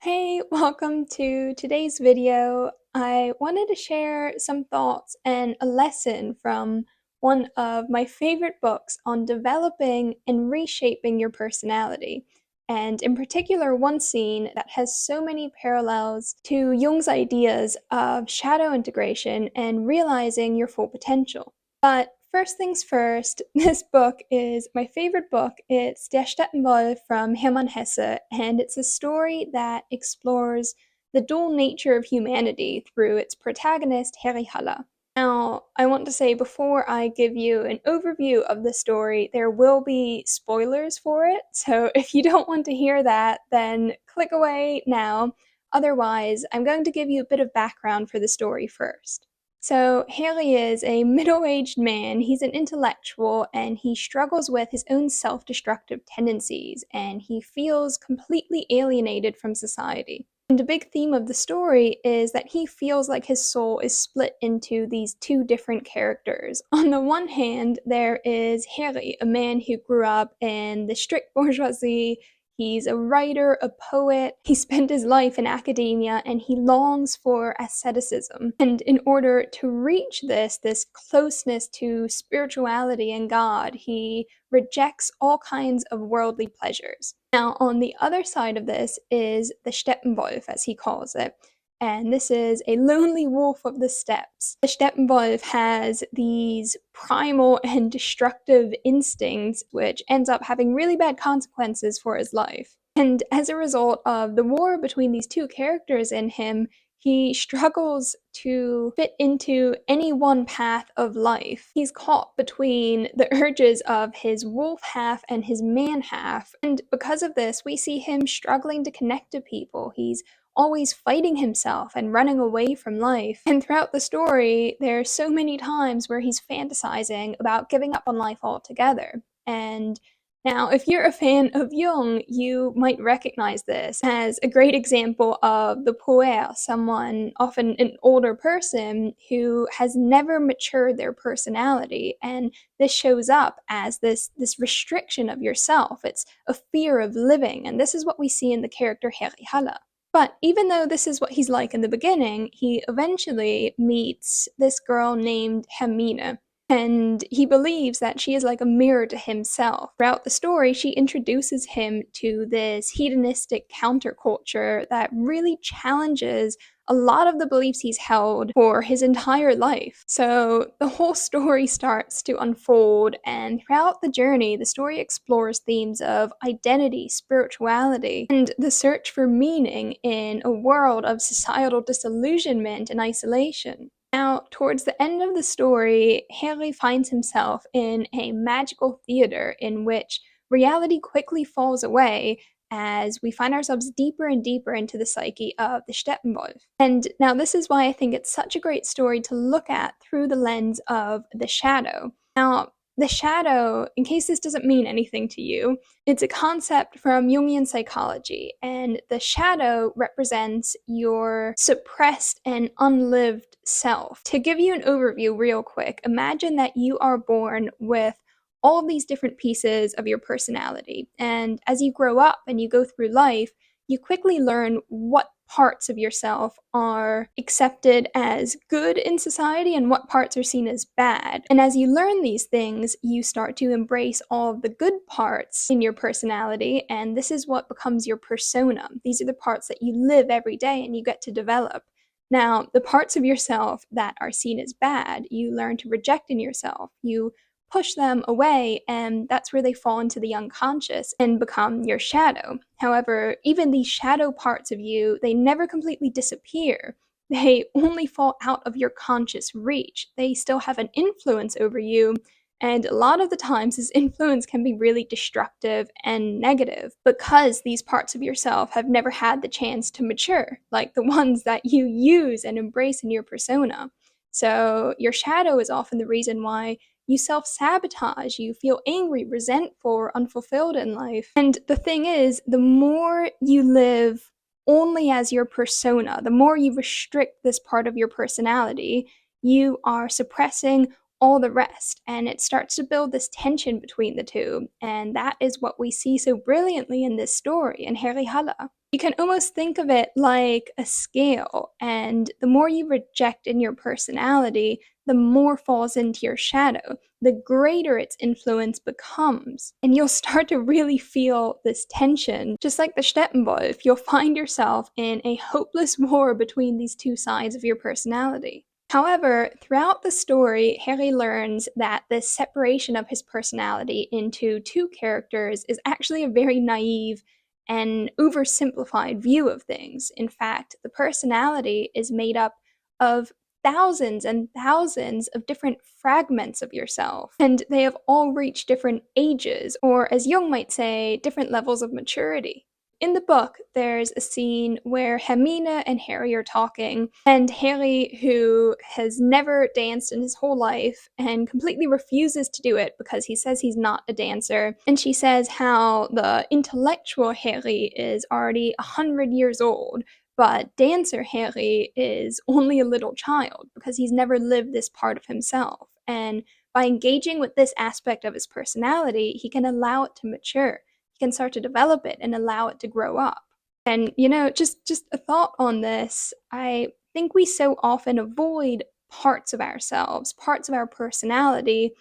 Hey, welcome to today's video. I wanted to share some thoughts and a lesson from one of my favorite books on developing and reshaping your personality. And in particular, one scene that has so many parallels to Jung's ideas of shadow integration and realizing your full potential. But first things first, this book is my favorite book. It's Der Steppenwolf from Hermann Hesse, and it's a story that explores the dual nature of humanity through its protagonist, Harry Haller. Now, I want to say before I give you an overview of the story, there will be spoilers for it, so if you don't want to hear that, then click away now. Otherwise, I'm going to give you a bit of background for the story first. So, Harry is a middle-aged man, he's an intellectual, and he struggles with his own self-destructive tendencies, and he feels completely alienated from society. And a big theme of the story is that he feels like his soul is split into these two different characters. On the one hand, there is Harry, a man who grew up in the strict bourgeoisie. He's a writer, a poet. He spent his life in academia and he longs for asceticism. And in order to reach this closeness to spirituality and God, he rejects all kinds of worldly pleasures. Now, on the other side of this is the Steppenwolf, as he calls it. And this is a lonely wolf of the steppes. The Steppenwolf has these primal and destructive instincts, which ends up having really bad consequences for his life. And as a result of the war between these two characters in him, he struggles to fit into any one path of life. He's caught between the urges of his wolf half and his man half. And because of this, we see him struggling to connect to people. He's always fighting himself and running away from life. And throughout the story, there are so many times where he's fantasizing about giving up on life altogether. And now, if you're a fan of Jung, you might recognize this as a great example of the puer, someone, often an older person, who has never matured their personality. And this shows up as this restriction of yourself. It's a fear of living. And this is what we see in the character Harry Haller. But even though this is what he's like in the beginning, he eventually meets this girl named Hermine. And he believes that she is like a mirror to himself. Throughout the story, she introduces him to this hedonistic counterculture that really challenges a lot of the beliefs he's held for his entire life. So the whole story starts to unfold, and throughout the journey, the story explores themes of identity, spirituality, and the search for meaning in a world of societal disillusionment and isolation. Now, towards the end of the story, Harry finds himself in a magical theater in which reality quickly falls away as we find ourselves deeper and deeper into the psyche of the Steppenwolf. And now this is why I think it's such a great story to look at through the lens of the shadow. Now, the shadow, in case this doesn't mean anything to you, it's a concept from Jungian psychology, and the shadow represents your suppressed and unlived self. To give you an overview real quick, imagine that you are born with all of these different pieces of your personality, and as you grow up and you go through life, you quickly learn what parts of yourself are accepted as good in society and what parts are seen as bad. And as you learn these things, you start to embrace all of the good parts in your personality, and this is what becomes your persona. These are the parts that you live every day and you get to develop. Now, the parts of yourself that are seen as bad, you learn to reject in yourself. You push them away, and that's where they fall into the unconscious and become your shadow. However, even these shadow parts of you, they never completely disappear. They only fall out of your conscious reach. They still have an influence over you, and a lot of the times this influence can be really destructive and negative because these parts of yourself have never had the chance to mature, like the ones that you use and embrace in your persona. So your shadow is often the reason why you self-sabotage, you feel angry, resentful, or unfulfilled in life. And the thing is, the more you live only as your persona, the more you restrict this part of your personality, you are suppressing all the rest, and it starts to build this tension between the two, and that is what we see so brilliantly in this story in Harry Halle. You can almost think of it like a scale, and the more you reject in your personality, the more falls into your shadow, the greater its influence becomes. And you'll start to really feel this tension. Just like the Steppenwolf, you'll find yourself in a hopeless war between these two sides of your personality. However, throughout the story, Harry learns that this separation of his personality into two characters is actually a very naive and oversimplified view of things. In fact, the personality is made up of thousands and thousands of different fragments of yourself, and they have all reached different ages, or as Jung might say, different levels of maturity. In the book, there's a scene where Hermine and Harry are talking, and Harry, who has never danced in his whole life and completely refuses to do it because he says he's not a dancer, and she says how the intellectual Harry is already 100 years old, but dancer Harry is only a little child because he's never lived this part of himself. And by engaging with this aspect of his personality, he can allow it to mature. He can start to develop it and allow it to grow up. And just a thought on this, I think we so often avoid parts of ourselves, parts of our personality,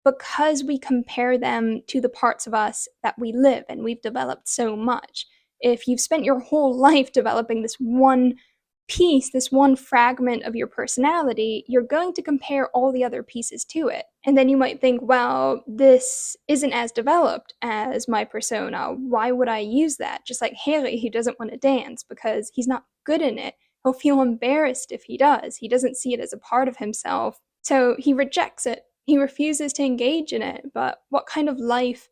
because we compare them to the parts of us that we live and we've developed so much. If you've spent your whole life developing this one piece, this one fragment of your personality, you're going to compare all the other pieces to it. And then you might think, well, this isn't as developed as my persona. Why would I use that? Just like Harry, who doesn't want to dance because he's not good in it. He'll feel embarrassed if he does. He doesn't see it as a part of himself. So he rejects it. He refuses to engage in it. But what kind of life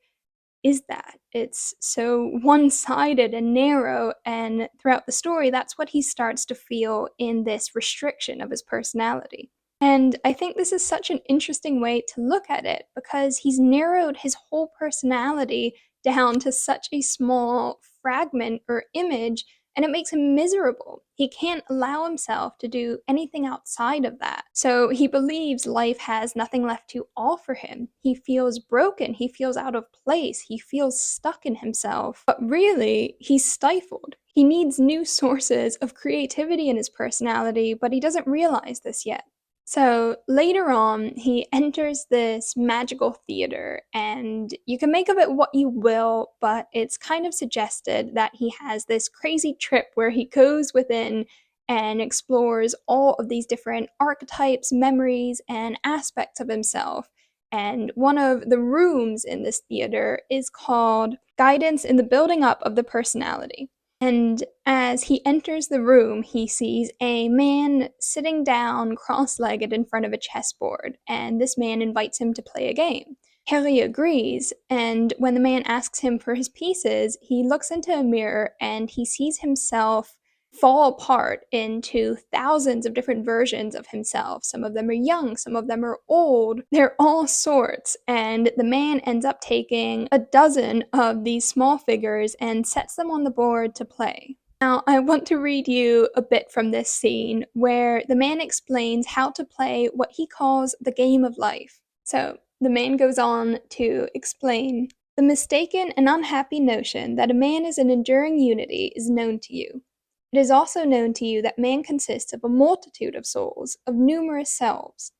is that? It's so one-sided and narrow, and throughout the story, that's what he starts to feel in this restriction of his personality. And I think this is such an interesting way to look at it because he's narrowed his whole personality down to such a small fragment or image, and it makes him miserable. He can't allow himself to do anything outside of that. So he believes life has nothing left to offer him. He feels broken. He feels out of place. He feels stuck in himself. But really, he's stifled. He needs new sources of creativity in his personality, but he doesn't realize this yet. So later on, he enters this magical theater, and you can make of it what you will, but it's kind of suggested that he has this crazy trip where he goes within and explores all of these different archetypes, memories, and aspects of himself. And one of the rooms in this theater is called Guidance in the Building Up of the Personality. And as he enters the room, he sees a man sitting down cross-legged in front of a chessboard, and this man invites him to play a game. Harry agrees, and when the man asks him for his pieces, he looks into a mirror and he sees himself fall apart into thousands of different versions of himself. Some of them are young, some of them are old. They're all sorts, and the man ends up taking a dozen of these small figures and sets them on the board to play. Now, I want to read you a bit from this scene where the man explains how to play what he calls the game of life. So, the man goes on to explain, "The mistaken and unhappy notion that a man is an enduring unity is known to you. It is also known to you that man consists of a multitude of souls, of numerous selves.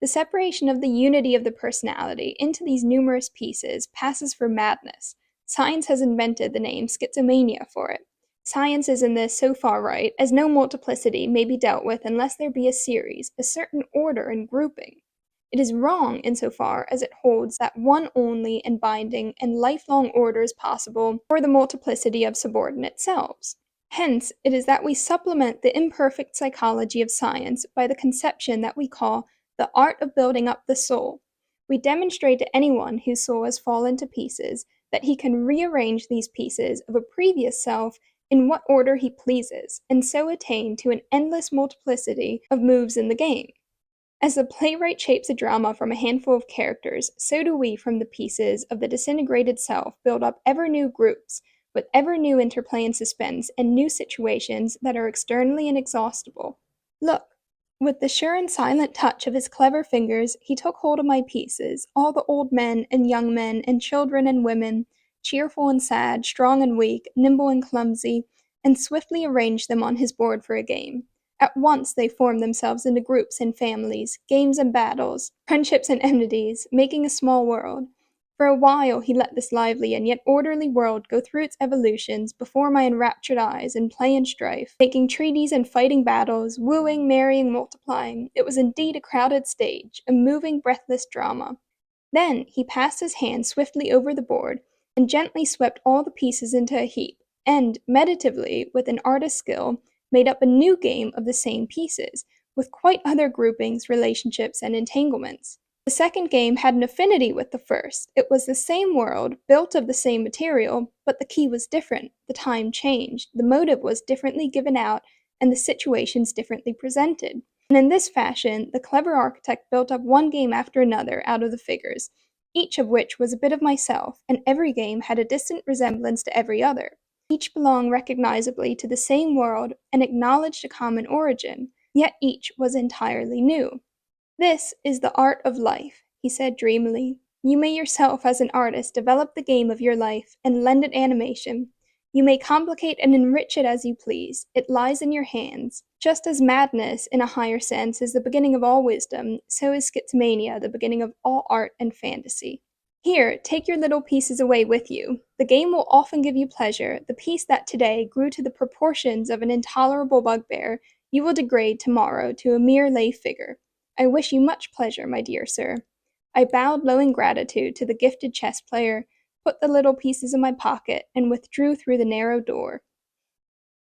The separation of the unity of the personality into these numerous pieces passes for madness. Science has invented the name schizomania for it. Science is in this so far right, as no multiplicity may be dealt with unless there be a series, a certain order and grouping. It is wrong insofar as it holds that one only and binding and lifelong order is possible for the multiplicity of subordinate selves. Hence, it is that we supplement the imperfect psychology of science by the conception that we call the art of building up the soul. We demonstrate to anyone whose soul has fallen to pieces that he can rearrange these pieces of a previous self in what order he pleases, and so attain to an endless multiplicity of moves in the game. As the playwright shapes a drama from a handful of characters, so do we from the pieces of the disintegrated self build up ever new groups, with ever new interplay and suspense, and new situations that are externally inexhaustible. Look, With the sure and silent touch of his clever fingers, he took hold of my pieces, all the old men and young men and children and women, cheerful and sad, strong and weak, nimble and clumsy, and swiftly arranged them on his board for a game. At once they formed themselves into groups and families, games and battles, friendships and enmities, making a small world. For a while he let this lively and yet orderly world go through its evolutions before my enraptured eyes in play and strife, making treaties and fighting battles, wooing, marrying, multiplying. It was indeed a crowded stage, a moving, breathless drama. Then he passed his hand swiftly over the board and gently swept all the pieces into a heap, and meditatively, with an artist's skill, made up a new game of the same pieces, with quite other groupings, relationships, and entanglements. The second game had an affinity with the first. It was the same world, built of the same material, but the key was different, the time changed, the motive was differently given out, and the situations differently presented. And in this fashion, the clever architect built up one game after another out of the figures, each of which was a bit of myself, and every game had a distant resemblance to every other. Each belonged recognizably to the same world and acknowledged a common origin, yet each was entirely new. "This is the art of life," he said dreamily. "You may yourself as an artist develop the game of your life and lend it animation. You may complicate and enrich it as you please. It lies in your hands. Just as madness, in a higher sense, is the beginning of all wisdom, so is schizophrenia the beginning of all art and fantasy. Here, take your little pieces away with you. The game will often give you pleasure. The piece that today grew to the proportions of an intolerable bugbear, you will degrade tomorrow to a mere lay figure. I wish you much pleasure, my dear sir." I bowed low in gratitude to the gifted chess player, put the little pieces in my pocket, and withdrew through the narrow door.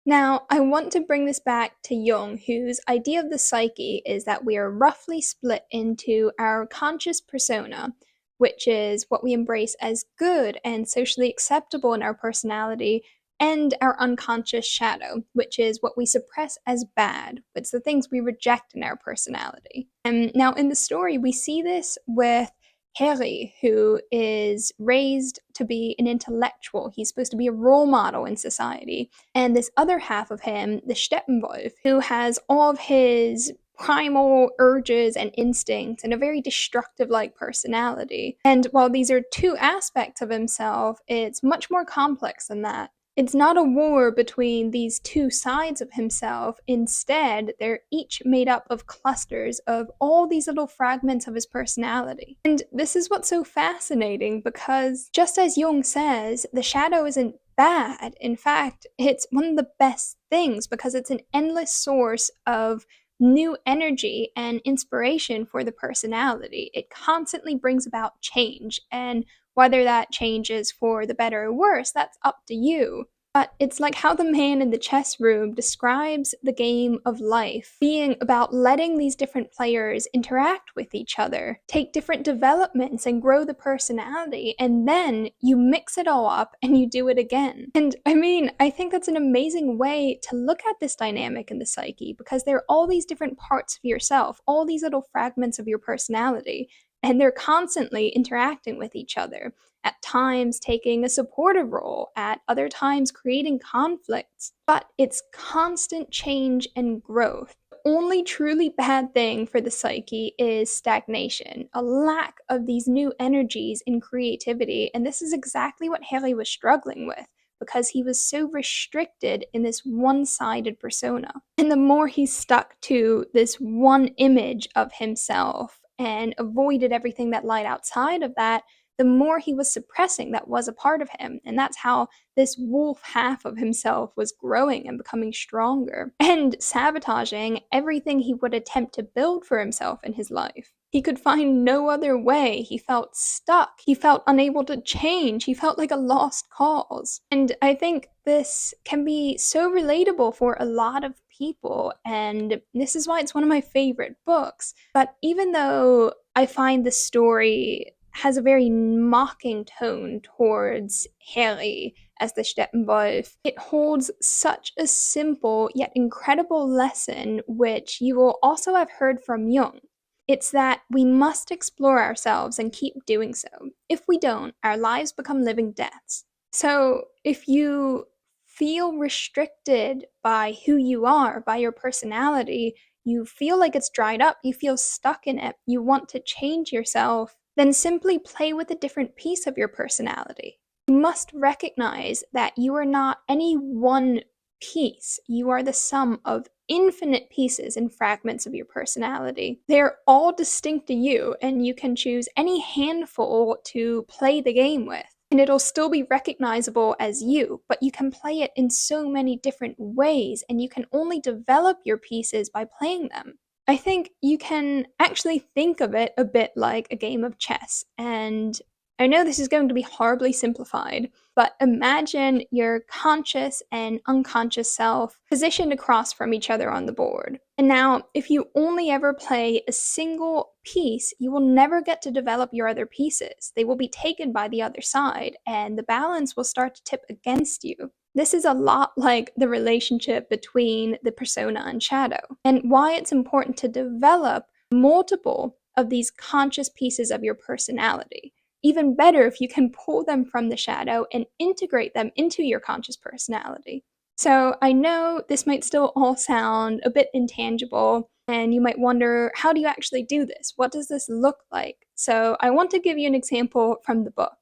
Now, I want to bring this back to Jung, whose idea of the psyche is that we are roughly split into our conscious persona, which is what we embrace as good and socially acceptable in our personality, and our unconscious shadow, which is what we suppress as bad. It's the things we reject in our personality. And now, in the story, we see this with Harry, who is raised to be an intellectual. He's supposed to be a role model in society. And this other half of him, the Steppenwolf, who has all of his primal urges and instincts and a very destructive like personality. And while these are two aspects of himself, it's much more complex than that. It's not a war between these two sides of himself. Instead, they're each made up of clusters of all these little fragments of his personality. And this is what's so fascinating because, just as Jung says, the shadow isn't bad. In fact, it's one of the best things because it's an endless source of new energy and inspiration for the personality. It constantly brings about change, and whether that change is for the better or worse, that's up to you. But it's like how the man in the chess room describes the game of life being about letting these different players interact with each other, take different developments and grow the personality, and then you mix it all up and you do it again. And I mean, I think that's an amazing way to look at this dynamic in the psyche because there are all these different parts of yourself, all these little fragments of your personality, and they're constantly interacting with each other, at times taking a supportive role, at other times creating conflicts. But it's constant change and growth. The only truly bad thing for the psyche is stagnation, a lack of these new energies and creativity, and this is exactly what Harry was struggling with because he was so restricted in this one-sided persona. And the more he stuck to this one image of himself and avoided everything that lied outside of that, the more he was suppressing that was a part of him. And that's how this wolf half of himself was growing and becoming stronger and sabotaging everything he would attempt to build for himself in his life. He could find no other way. He felt stuck. He felt unable to change. He felt like a lost cause. And I think this can be so relatable for a lot of people, and this is why it's one of my favorite books. But even though I find the story has a very mocking tone towards Harry as the Steppenwolf, it holds such a simple yet incredible lesson, which you will also have heard from Jung. It's that we must explore ourselves and keep doing so. If we don't, our lives become living deaths. So if you feel restricted by who you are, by your personality, you feel like it's dried up, you feel stuck in it, you want to change yourself, then simply play with a different piece of your personality. You must recognize that you are not any one piece. You are the sum of infinite pieces and fragments of your personality. They're all distinct to you, and you can choose any handful to play the game with. And it'll still be recognizable as you, but you can play it in so many different ways, and you can only develop your pieces by playing them. I think you can actually think of it a bit like a game of chess, and I know this is going to be horribly simplified, but imagine your conscious and unconscious self positioned across from each other on the board. And now, if you only ever play a single piece, you will never get to develop your other pieces. They will be taken by the other side, and the balance will start to tip against you. This is a lot like the relationship between the persona and shadow, and why it's important to develop multiple of these conscious pieces of your personality. Even better if you can pull them from the shadow and integrate them into your conscious personality. So I know this might still all sound a bit intangible, and you might wonder, how do you actually do this? What does this look like? So I want to give you an example from the book.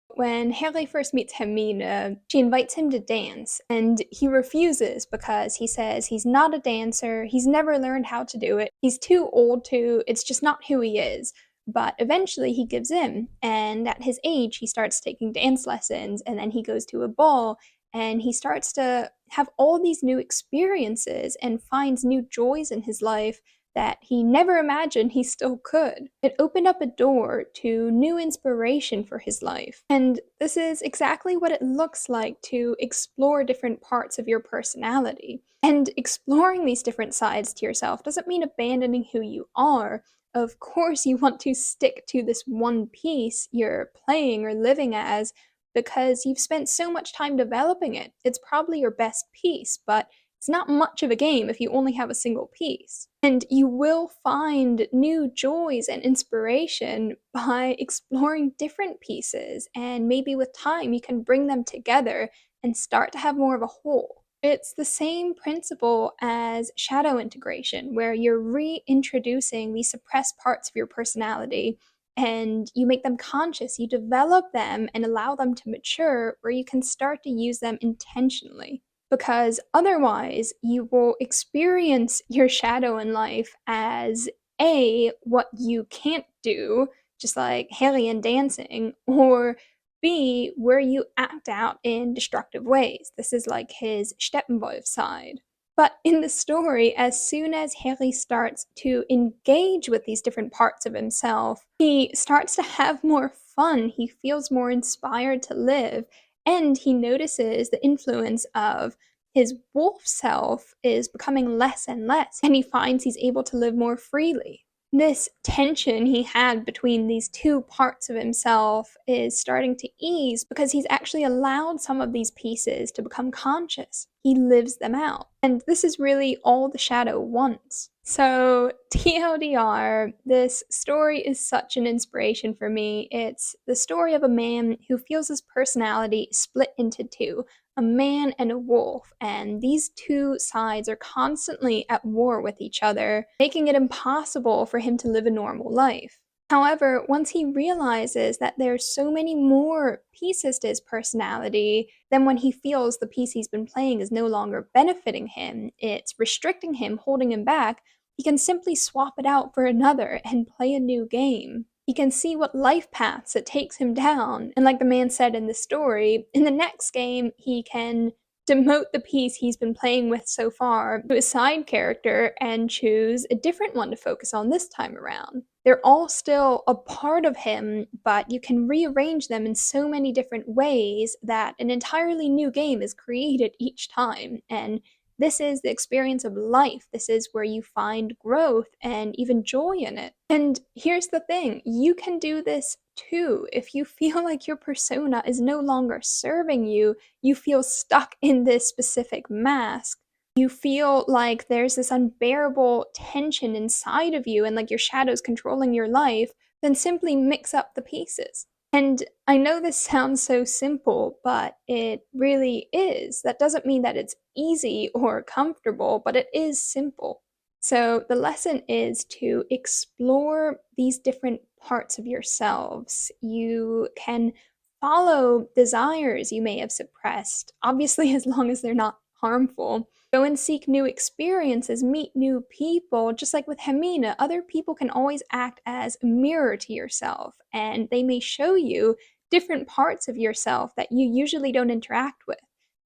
When Harry first meets Hermine, she invites him to dance, and he refuses because he says he's not a dancer, he's never learned how to do it, he's too old to, it's just not who he is. But eventually he gives in, and at his age, he starts taking dance lessons, and then he goes to a ball, and he starts to have all these new experiences and finds new joys in his life that he never imagined he still could. It opened up a door to new inspiration for his life. And this is exactly what it looks like to explore different parts of your personality. And exploring these different sides to yourself doesn't mean abandoning who you are. Of course, you want to stick to this one piece you're playing or living as because you've spent so much time developing it. It's probably your best piece, but it's not much of a game if you only have a single piece. And you will find new joys and inspiration by exploring different pieces, and maybe with time you can bring them together and start to have more of a whole. It's the same principle as shadow integration, where you're reintroducing these suppressed parts of your personality and you make them conscious, you develop them and allow them to mature, where you can start to use them intentionally. Because otherwise, you will experience your shadow in life as A, what you can't do, just like Harry in dancing, or B, where you act out in destructive ways. This is like his Steppenwolf side. But in the story, as soon as Harry starts to engage with these different parts of himself, he starts to have more fun, he feels more inspired to live, and he notices the influence of his wolf self is becoming less and less, and he finds he's able to live more freely. This tension he had between these two parts of himself is starting to ease because he's actually allowed some of these pieces to become conscious. He lives them out. And this is really all the shadow wants. So, TLDR, this story is such an inspiration for me. It's the story of a man who feels his personality split into two, a man and a wolf, and these two sides are constantly at war with each other, making it impossible for him to live a normal life. However, once he realizes that there's so many more pieces to his personality, then when he feels the piece he's been playing is no longer benefiting him, it's restricting him, holding him back, he can simply swap it out for another and play a new game. He can see what life paths it takes him down, and like the man said in the story, in the next game he can demote the piece he's been playing with so far to a side character and choose a different one to focus on this time around. They're all still a part of him, but you can rearrange them in so many different ways that an entirely new game is created each time, and this is the experience of life. This is where you find growth and even joy in it. And here's the thing, you can do this too. If you feel like your persona is no longer serving you, you feel stuck in this specific mask, you feel like there's this unbearable tension inside of you and like your shadow's controlling your life, then simply mix up the pieces. And I know this sounds so simple, but it really is. That doesn't mean that it's easy or comfortable, but it is simple. So the lesson is to explore these different parts of yourselves. You can follow desires you may have suppressed, obviously, as long as they're not harmful. Go and seek new experiences, meet new people. Just like with Hermine, other people can always act as a mirror to yourself, and they may show you different parts of yourself that you usually don't interact with.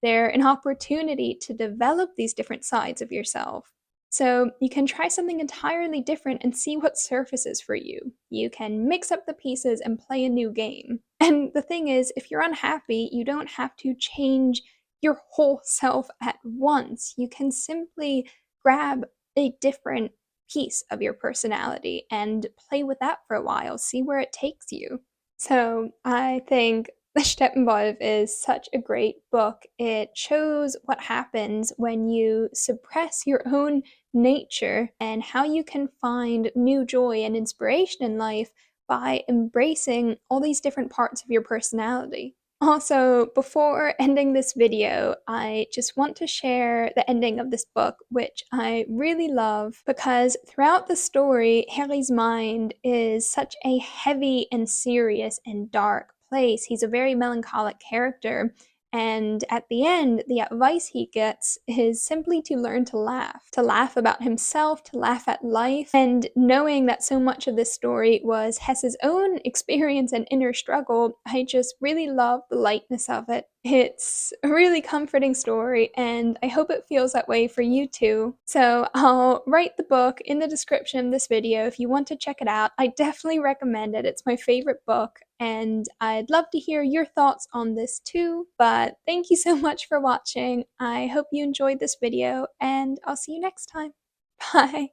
They're an opportunity to develop these different sides of yourself. So you can try something entirely different and see what surfaces for you. You can mix up the pieces and play a new game. And the thing is, if you're unhappy, you don't have to change your whole self at once. You can simply grab a different piece of your personality and play with that for a while, see where it takes you. So I think The Steppenwolf is such a great book. It shows what happens when you suppress your own nature and how you can find new joy and inspiration in life by embracing all these different parts of your personality. Also, before ending this video, I just want to share the ending of this book, which I really love because throughout the story, Harry's mind is such a heavy and serious and dark place. He's a very melancholic character. And at the end, the advice he gets is simply to learn to laugh about himself, to laugh at life. And knowing that so much of this story was Hesse's own experience and inner struggle, I just really love the lightness of it. It's a really comforting story, and I hope it feels that way for you too. So I'll write the book in the description of this video if you want to check it out. I definitely recommend it. It's my favorite book, and I'd love to hear your thoughts on this too. But thank you so much for watching. I hope you enjoyed this video, and I'll see you next time. Bye!